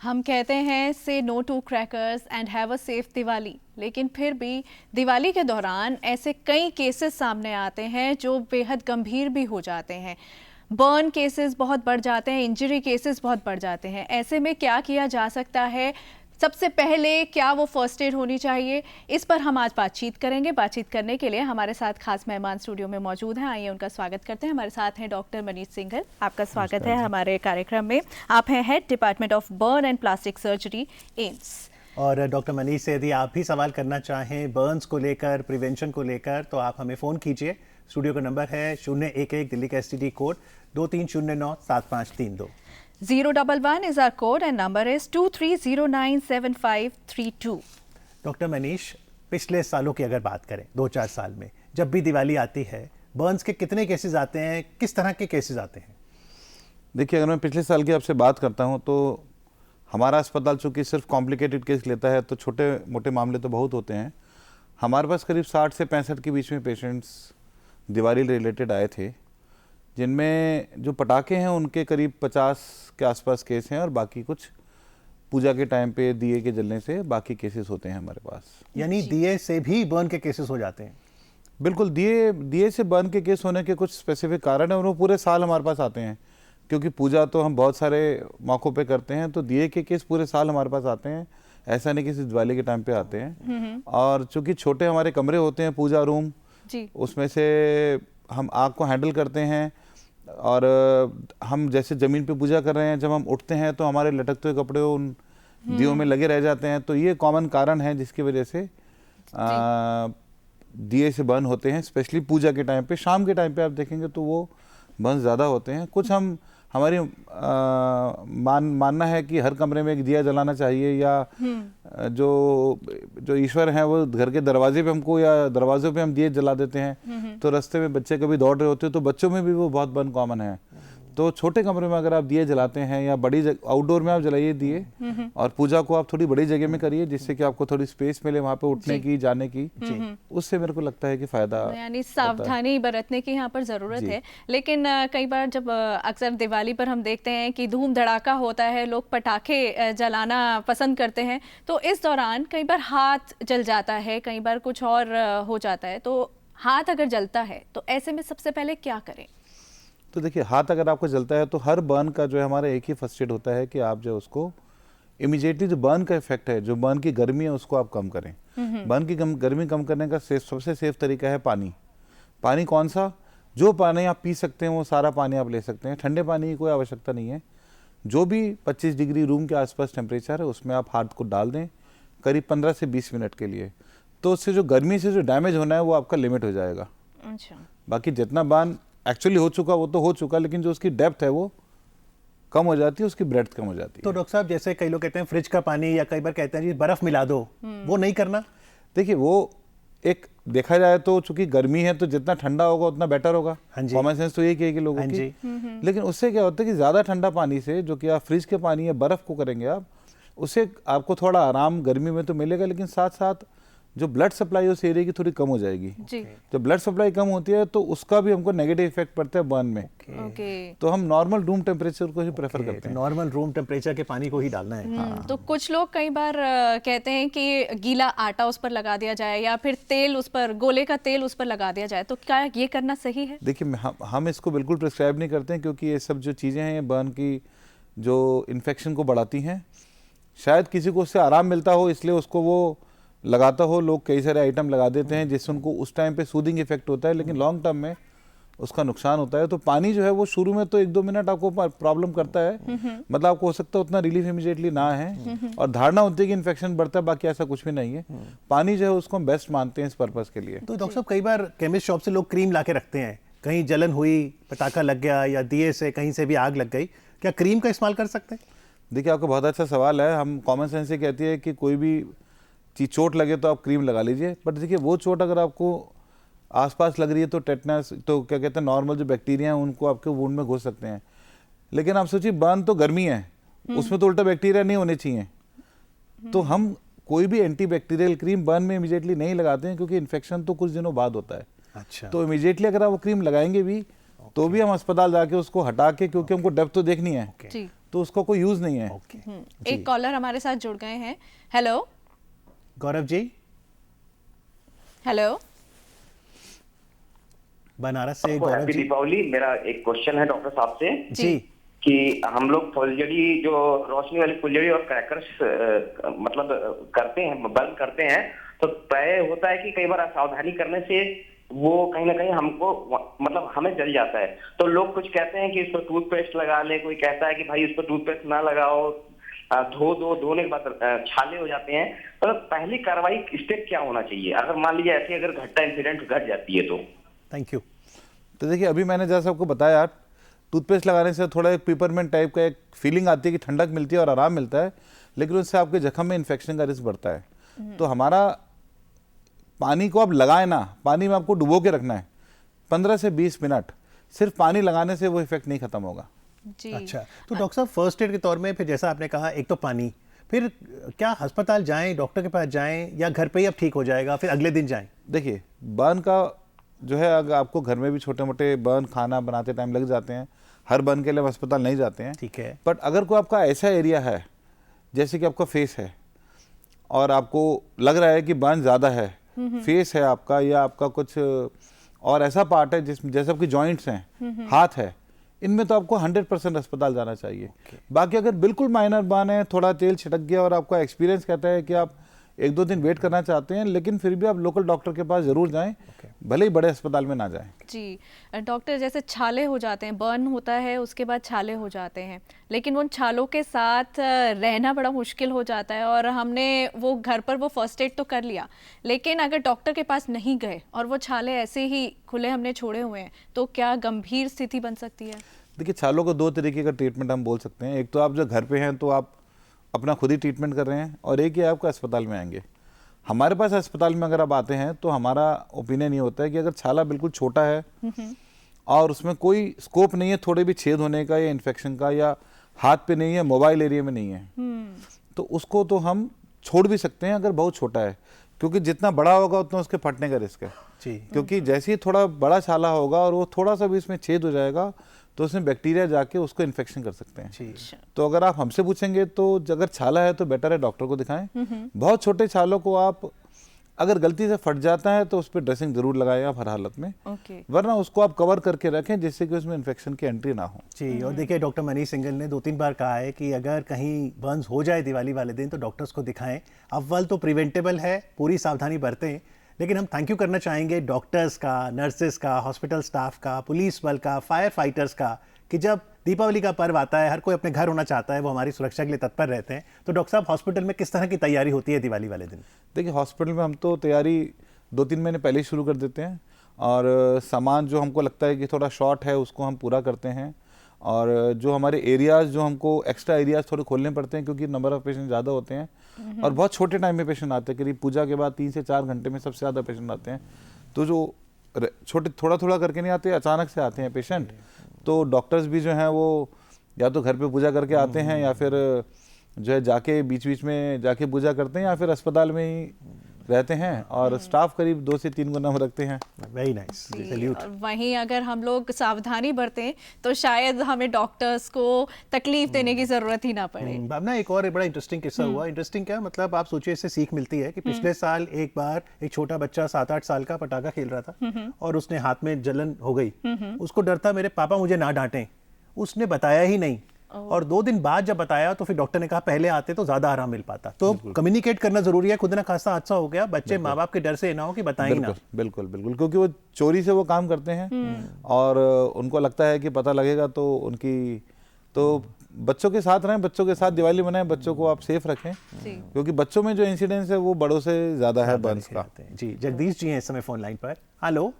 हम कहते हैं say no to crackers and have a safe Diwali, लेकिन फिर भी दिवाली के दौरान ऐसे कई केसेस सामने आते हैं जो बेहद गंभीर भी हो जाते हैं। बर्न केसेस बहुत बढ़ जाते हैं, इंजरी केसेस बहुत बढ़ जाते हैं। ऐसे में क्या किया जा सकता है? सबसे पहले क्या वो फर्स्ट एड होनी चाहिए, इस पर हम आज बातचीत करेंगे। बातचीत करने के लिए हमारे साथ खास मेहमान स्टूडियो में मौजूद हैं। आइए उनका स्वागत करते हैं। हमारे साथ हैं डॉक्टर मनीष सिंघल। आपका स्वागत है हमारे कार्यक्रम में। आप हैं head department of burn and plastic surgery, AIIMS. और डॉक्टर मनीष से यदि आप भी सवाल करना चाहें बर्न्स को लेकर, प्रिवेंशन को लेकर, तो आप हमें फ़ोन कीजिए। स्टूडियो का नंबर है 011 दिल्ली का STD code 2309-7532। 011 is our code and number is 23097532। Doctor Manish, पिछले सालों की अगर बात करें 2-4 साल में जब भी दिवाली आती है, बर्न्स के कितने केसेस आते हैं, किस तरह के केसेस आते हैं? देखिए, अगर मैं पिछले साल की आपसे बात करता हूं तो हमारा अस्पताल चूँकि सिर्फ कॉम्प्लिकेटेड केस लेता है तो छोटे मोटे मामले तो बहुत होते हैं। हमारे पास करीब 60 से 65 के बीच में पेशेंट्स दिवाली रिलेटेड आए थे, जिनमें जो पटाखे हैं उनके करीब 50 के आसपास केस हैं और बाकी कुछ पूजा के टाइम पे दिए के जलने से बाकी केसेस होते हैं हमारे पास। यानी दिए से भी बर्न के केसेस हो जाते हैं? बिल्कुल, दिए से बर्न के केस होने के कुछ स्पेसिफिक कारण है और वो पूरे साल हमारे पास आते हैं, क्योंकि पूजा तो हम बहुत सारे मौक़ों पे करते हैं, तो दिए के केस पूरे साल हमारे पास आते हैं। ऐसा नहीं कि सिर्फ दिवाली के टाइम पे आते हैं। और चूँकि छोटे हमारे कमरे होते हैं, पूजा रूम जी, उसमें से हम आग को हैंडल करते हैं और हम जैसे ज़मीन पे पूजा कर रहे हैं, जब हम उठते हैं तो हमारे लटकते हुए कपड़े उन दियों में लगे रह जाते हैं। तो ये कॉमन कारण है जिसकी वजह से दिए से बर्न होते हैं, स्पेशली पूजा के टाइम पे। शाम के टाइम पे आप देखेंगे तो वो बर्न ज़्यादा होते हैं। कुछ हमारी मानना है कि हर कमरे में एक दिया जलाना चाहिए, या जो ईश्वर हैं वो घर के दरवाजे पे हमको या दरवाजों पे हम दिए जला देते हैं, तो रास्ते में बच्चे कभी दौड़ रहे होते हैं तो बच्चों में भी वो बहुत बर्न कॉमन है। तो छोटे कमरे में अगर आप दिए जलाते हैं या बड़ी आउटडोर में आप जलाइए दिए, और पूजा को आप थोड़ी बड़ी जगह में करिए जिससे कि आपको थोड़ी स्पेस मिले वहाँ पे उठने की, जाने की। उससे मेरे को लगता है कि फायदा, यानी सावधानी बरतने की यहाँ पर ज़रूरत है। लेकिन कई बार जब अक्सर दिवाली पर हम देखते हैं कि धूम धड़ाका होता है, लोग पटाखे जलाना पसंद करते हैं, तो इस दौरान कई बार हाथ जल जाता है, कई बार कुछ और हो जाता है। तो हाथ अगर जलता है तो ऐसे में सबसे पहले क्या करें? तो देखिए, हाथ अगर आपको जलता है तो हर बर्न का जो है हमारा एक ही फर्स्ट एड होता है कि आप जो उसको इमीडिएटली जो बर्न का इफेक्ट है, जो बर्न की गर्मी है, उसको आप कम करें। बर्न की गर्मी कम करने का सबसे सेफ तरीका है पानी। पानी कौन सा? जो पानी आप पी सकते हैं वो सारा पानी आप ले सकते हैं। ठंडे पानी की कोई आवश्यकता नहीं है। जो भी 25 डिग्री रूम के आसपास टेम्परेचर है उसमें आप हाथ को डाल दें करीब 15 से 20 मिनट के लिए, तो उससे जो गर्मी से जो डैमेज होना है वो आपका लिमिट हो जाएगा। अच्छा। बाकी जितना बर्न एक्चुअली हो चुका वो तो हो चुका, लेकिन जो उसकी डेप्थ है वो कम हो जाती है, उसकी ब्रेड्थ कम हो जाती है। तो डॉक्टर साहब, जैसे कई लोग कहते हैं फ्रिज का पानी, या कई बार कहते हैं जी बर्फ मिला दो, वो नहीं करना? देखिए, वो एक देखा जाए तो चूंकि गर्मी है तो जितना ठंडा होगा उतना बेटर होगा। कॉमन सेंस तो यही कहेगी लोगों की। लेकिन उससे क्या होता है कि ज्यादा ठंडा पानी से, जो कि आप फ्रिज के पानी या बर्फ को करेंगे आप, उससे आपको थोड़ा आराम गर्मी में तो मिलेगा, लेकिन साथ साथ जो ब्लड सप्लाई उस एरिया की थोड़ी कम हो जाएगी जी। जब ब्लड सप्लाई कम होती है तो उसका भी हमको नेगेटिव इफेक्ट पड़ता है बर्न में। तो हम नॉर्मल रूम टेम्परेचर को ही प्रेफर करते हैं। नॉर्मल रूम टेम्परेचर के पानी को ही डालना है। तो कुछ लोग कई बार कहते हैं कि गीला आटा उस पर लगा दिया जाए, या फिर तेल उस पर, गोले का तेल उस पर लगा दिया जाए, तो क्या ये करना सही है? देखिए, हम इसको बिल्कुल प्रिस्क्राइब नहीं करते हैं, क्योंकि ये सब जो चीज़ें हैं ये बर्न की जो इन्फेक्शन को बढ़ाती हैं। शायद किसी को उससे आराम मिलता हो इसलिए उसको वो लगाता हो। लोग कई सारे आइटम लगा देते हैं जिससे उनको उस टाइम पे सूदिंग इफेक्ट होता है, लेकिन लॉन्ग टर्म में उसका नुकसान होता है। तो पानी जो है वो शुरू में तो 1-2 मिनट आपको प्रॉब्लम करता है, मतलब आपको हो सकता है उतना रिलीफ इमीडिएटली ना है, और धारणा होती है कि इन्फेक्शन बढ़ता है, बाकी ऐसा कुछ भी नहीं है। पानी जो है उसको हम बेस्ट मानते हैं इस पर्पज़ के लिए। तो डॉक्टर साहब, कई बार केमिस्ट शॉप से लोग क्रीम ला के रखते हैं, कहीं जलन हुई, पटाखा लग गया, या दिए से कहीं से भी आग लग गई, क्या क्रीम का इस्तेमाल कर सकते हैं? देखिए, आपका बहुत अच्छा सवाल है। हम कॉमन सेंस से कहती है कि कोई भी चीज चोट लगे तो आप क्रीम लगा लीजिए, बट देखिए वो चोट अगर आपको आसपास लग रही है तो टेटनस, तो क्या कहते हैं, नॉर्मल जो बैक्टीरिया हैं उनको आपके वुंड में घुस सकते हैं। लेकिन आप सोचिए, बर्न तो गर्मी है, उसमें तो उल्टा बैक्टीरिया नहीं होने चाहिए। तो हम कोई भी एंटीबैक्टीरियल क्रीम बर्न में इमीडिएटली नहीं लगाते हैं, क्योंकि इन्फेक्शन तो कुछ दिनों बाद होता है। अच्छा। तो इमीडिएटली अगर आप वो क्रीम लगाएंगे भी तो भी हम अस्पताल जाके उसको हटा के, क्योंकि हमको डेप्थ तो देखनी है, तो उसका कोई यूज नहीं है। ओके एक कॉलर हमारे साथ जुड़ गए हैं। हेलो गौरव जी, हेलो, बनारस से आपको गौरव हैप्पी जी। दीपावली। मेरा एक क्वेश्चन है डॉक्टर साहब से जी कि हम लोग फुलझड़ी, जो रोशनी वाली फुलझड़ी और क्रैकर्स मतलब करते हैं, बंद करते हैं, तो तय होता है कि कई बार असावधानी करने से वो कहीं ना कहीं हमको मतलब हमें जल जाता है। तो लोग कुछ कहते हैं कि इसको टूथपेस्ट लगा ले, कोई कहता है कि भाई इसको टूथपेस्ट ना लगाओ, धोने के बाद छाले हो जाते हैं। तो पहली कार्रवाई स्टेप क्या होना चाहिए अगर मान लीजिए ऐसी अगर घटना इंसिडेंट घट जाती है तो? Thank you. तो देखिए, अभी मैंने जैसा आपको बताया, टूथपेस्ट लगाने से थोड़ा एक पेपरमेंट टाइप का एक फीलिंग आती है कि ठंडक मिलती है और आराम मिलता है, लेकिन उससे आपके जख्म में इन्फेक्शन का रिस्क बढ़ता है। तो हमारा पानी को आप लगाए ना, पानी में आपको डुबो के रखना है 15 से 20 मिनट। सिर्फ पानी लगाने से वो इफेक्ट नहीं खत्म होगा। जी अच्छा, तो डॉक्टर साहब फर्स्ट एड के तौर में फिर जैसा आपने कहा, एक तो पानी, फिर क्या अस्पताल जाएं, डॉक्टर के पास जाएं, या घर पे ही अब ठीक हो जाएगा फिर अगले दिन जाएं? देखिए, बर्न का जो है, अगर आपको घर में भी छोटे मोटे बर्न खाना बनाते टाइम लग जाते हैं, हर बर्न के लिए हम अस्पताल नहीं जाते हैं। ठीक है। बट अगर कोई आपका ऐसा एरिया है जैसे कि आपका फेस है और आपको लग रहा है कि बर्न ज़्यादा है, फेस है आपका, या आपका कुछ और ऐसा पार्ट है जिस जैसे आपकी जॉइंट्स हैं, हाथ है, इनमें तो आपको 100% अस्पताल जाना चाहिए। बाकी अगर बिल्कुल माइनर बर्न है, थोड़ा तेल छिटक गया और आपका एक्सपीरियंस कहता है कि आप 1-2 दिन वेट करना चाहते हैं, लेकिन फिर भी आप लोकल डॉक्टर के पास जरूर जाएं, भले ही बड़े अस्पताल में ना जाएं। जी डॉक्टर, जैसे छाले हो जाते हैं, बर्न होता है, उसके बाद छाले हो जाते हैं, लेकिन उन छालों के साथ रहना बड़ा मुश्किल हो जाता है, और हमने वो घर पर वो फर्स्ट एड तो कर लिया, लेकिन अगर डॉक्टर के पास नहीं गए और वो छाले ऐसे ही खुले हमने छोड़े हुए हैं, तो क्या गंभीर स्थिति बन सकती है? देखिए, छालों को 2 तरीके का ट्रीटमेंट हम बोल सकते हैं। एक तो आप जो घर पे हैं तो आप अपना खुद ही ट्रीटमेंट कर रहे हैं, और एक ही आपका अस्पताल में आएंगे। हमारे पास अस्पताल में अगर आप आते हैं तो हमारा ओपिनियन ये होता है कि अगर छाला बिल्कुल छोटा है और उसमें कोई स्कोप नहीं है थोड़े भी छेद होने का या इन्फेक्शन का, या हाथ पे नहीं है, मोबाइल एरिया में नहीं है, तो उसको तो हम छोड़ भी सकते हैं अगर बहुत छोटा है, क्योंकि जितना बड़ा होगा उतना उसके फटने का रिस्क है। जी। क्योंकि जैसे ही थोड़ा बड़ा छाला होगा और वो थोड़ा सा भी इसमें छेद हो जाएगा तो उसमें बैक्टीरिया जाके उसको इन्फेक्शन कर सकते हैं। जी। तो अगर आप हमसे पूछेंगे तो अगर छाला है तो बेटर है डॉक्टर को दिखाएं। बहुत छोटे छालों को आप अगर गलती से फट जाता है तो उस पर ड्रेसिंग जरूर लगाएं आप हर हालत में, वरना उसको आप कवर करके रखें जिससे कि उसमें इन्फेक्शन की एंट्री ना हो। जी। और देखिए, डॉक्टर मनीष सिंघल ने 2-3 बार कहा है कि अगर कहीं बर्न्स हो जाए दिवाली वाले दिन तो डॉक्टर्स को दिखाएं। अव्वल तो प्रिवेंटेबल है, पूरी सावधानी बरतें। लेकिन हम थैंक यू करना चाहेंगे डॉक्टर्स का, नर्सेस का, हॉस्पिटल स्टाफ का, पुलिस बल का, फायर फाइटर्स का, कि जब दीपावली का पर्व आता है हर कोई अपने घर होना चाहता है, वो हमारी सुरक्षा के लिए तत्पर रहते हैं। तो डॉक्टर साहब, हॉस्पिटल में किस तरह की तैयारी होती है दिवाली वाले दिन? देखिए, हॉस्पिटल में हम तो तैयारी 2-3 महीने पहले ही शुरू कर देते हैं, और सामान जो हमको लगता है कि थोड़ा शॉर्ट है उसको हम पूरा करते हैं, और जो हमारे एरियाज जो हमको एक्स्ट्रा एरियाज थोड़े खोलने पड़ते हैं क्योंकि नंबर ऑफ पेशेंट ज़्यादा होते हैं और बहुत छोटे टाइम में पेशेंट आते हैं, करीब पूजा के बाद 3 से 4 घंटे में सबसे ज़्यादा पेशेंट आते हैं। तो जो छोटे थोड़ा थोड़ा करके नहीं आते, अचानक से आते हैं पेशेंट, तो डॉक्टर्स भी जो हैं वो या तो घर पे पूजा करके आते हैं या फिर जो है जाके बीच बीच में जाके पूजा करते हैं या फिर अस्पताल में ही रहते हैं, और स्टाफ करीब 2 से 3 गुना रखते हैं। Very nice, salute. वहीं अगर हम लोग सावधानी बरतें तो शायद हमें डॉक्टर्स को तकलीफ देने की जरूरत ही ना पड़े। भावना, एक और बड़ा इंटरेस्टिंग किस्सा हुआ। इंटरेस्टिंग क्या मतलब, आप सोचिए, इससे सीख मिलती है कि पिछले साल एक बार एक छोटा बच्चा 7-8 साल का पटाखा खेल रहा था और उसने हाथ में जलन हो गई। उसको डर था मेरे पापा मुझे ना डांटें, उसने बताया ही नहीं, और 2 दिन बाद जब बताया तो फिर डॉक्टर ने कहा पहले आते तो ज्यादा आराम मिल पाता। तो कम्युनिकेट करना जरूरी है। खुद ना खासा हादसा हो गया, बच्चे माँ बाप के डर से ना हो कि बताएं ना। बिल्कुल बिल्कुल, क्योंकि वो चोरी से वो काम करते हैं और उनको लगता है कि पता लगेगा तो उनकी, तो बच्चों के साथ रहें, बच्चों के साथ दिवाली मनाएं, बच्चों को आप सेफ रखें, क्योंकि बच्चों में जो इंसिडेंस है वो बड़ों से ज्यादा है बर्न्स का। जी। जगदीश जी हैं इस समय फोन लाइन पर। हेलो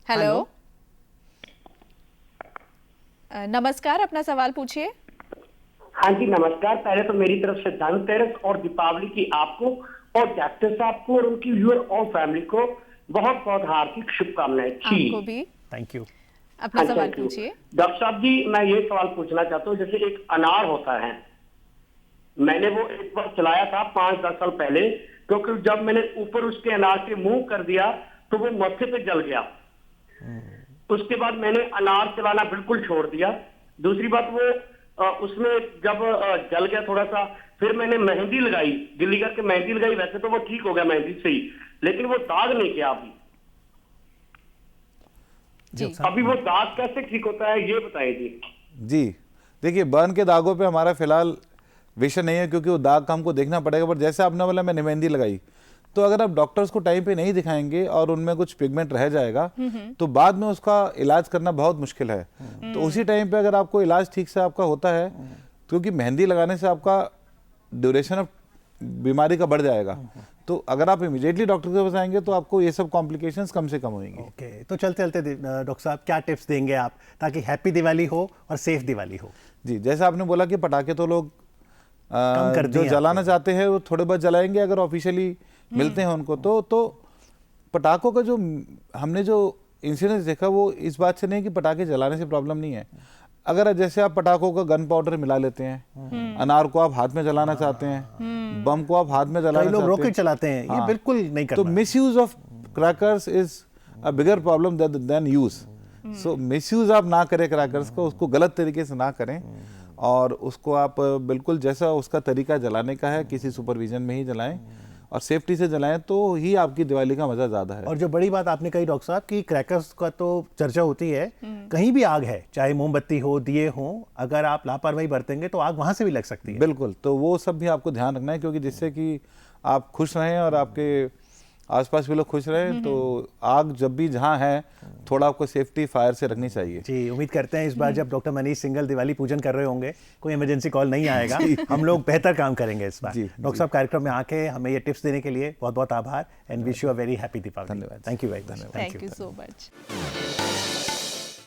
हेलो, नमस्कार, अपना सवाल पूछिए। हाँ जी नमस्कार। पहले तो मेरी तरफ से धनतेरस और दीपावली की आपको और डॉक्टर साहब को और उनकी व्यूअर और फैमिली को बहुत बहुत हार्दिक शुभकामनाएं। आपको भी थैंक यू। अपना सवाल पूछिए। डॉक्टर साहब जी, मैं ये सवाल पूछना चाहता हूँ, जैसे एक अनार होता है, मैंने वो एक बार चलाया था 5-10 साल पहले, क्योंकि जब मैंने ऊपर उसके अनार के मुंह कर दिया तो वो माथे पे जल गया। उसके बाद मैंने अनार चलाना बिल्कुल छोड़ दिया। दूसरी बात वो उसमें जब जल गया थोड़ा सा, फिर मैंने मेहंदी लगाई, गिल्ली करके मेहंदी लगाई, वैसे तो वो ठीक हो गया मेहंदी से ही, लेकिन वो दाग नहीं गया अभी। जी अभी वो दाग कैसे ठीक होता है ये बताइए जी। जी देखिए, बर्न के दागों पे हमारा फिलहाल विषय नहीं है, क्योंकि वो दाग का हमको देखना पड़ेगा। पर जैसे आपने बोला मैंने मेहंदी लगाई, तो अगर आप डॉक्टर्स को टाइम पे नहीं दिखाएंगे और उनमें कुछ पिगमेंट रह जाएगा तो बाद में उसका इलाज करना बहुत मुश्किल है। तो उसी टाइम पे अगर आपको इलाज ठीक से आपका होता है, क्योंकि मेहंदी लगाने से आपका ड्यूरेशन ऑफ बीमारी का बढ़ जाएगा, तो अगर आप इमीडिएटली डॉक्टर के पास आएंगे तो आपको ये सब कॉम्प्लिकेशंस कम से कम होंगी। ओके, तो चलते चलते डॉक्टर साहब क्या टिप्स देंगे आप ताकि हैप्पी दिवाली हो और सेफ दिवाली हो? जी, जैसा आपने बोला कि पटाखे तो लोग कम कर जो दिए जलाना चाहते हैं वो थोड़े बहुत जलाएंगे अगर ऑफिशियली मिलते हैं उनको। तो पटाखों का जो हमने जो इंसिडेंस देखा वो इस बात से नहीं कि पटाखे जलाने से प्रॉब्लम नहीं है। अगर जैसे आप पटाखों का गन पाउडर मिला लेते हैं, अनार को आप हाथ में जलाना चाहते हैं, बम को आप हाथ में जलाना लोग चाहते रॉकेट हैं, चलाते हैं, ये बिल्कुल नहीं तो करना। Misuse of crackers is a bigger problem than use. So misuse आप ना करें क्रैकर्स को, उसको गलत तरीके से ना करें और उसको आप बिल्कुल जैसा उसका तरीका जलाने का है किसी सुपरविजन में ही जलाएं और सेफ्टी से जलाएं, तो ही आपकी दिवाली का मजा ज्यादा है। और जो बड़ी बात आपने कही डॉक्टर साहब कि क्रैकर्स का तो चर्चा होती है, कहीं भी आग है, चाहे मोमबत्ती हो, दिए हो, अगर आप लापरवाही बरतेंगे तो आग वहां से भी लग सकती है। बिल्कुल, तो वो सब भी आपको ध्यान रखना है, क्योंकि जिससे कि आप खुश रहें और आपके आसपास भी लोग खुश रहें। तो आग जब भी जहाँ है थोड़ा आपको सेफ्टी फायर से रखनी चाहिए। जी, उम्मीद करते हैं इस बार जब डॉक्टर मनीष सिंघल दिवाली पूजन कर रहे होंगे कोई इमरजेंसी कॉल नहीं आएगा, हम लोग बेहतर काम करेंगे इस बार। डॉक्टर साहब कार्यक्रम में आके हमें ये टिप्स देने के लिए बहुत बहुत आभार and wish you a very happy Deepawali. धन्यवाद। Thank you very much. Thank you so much.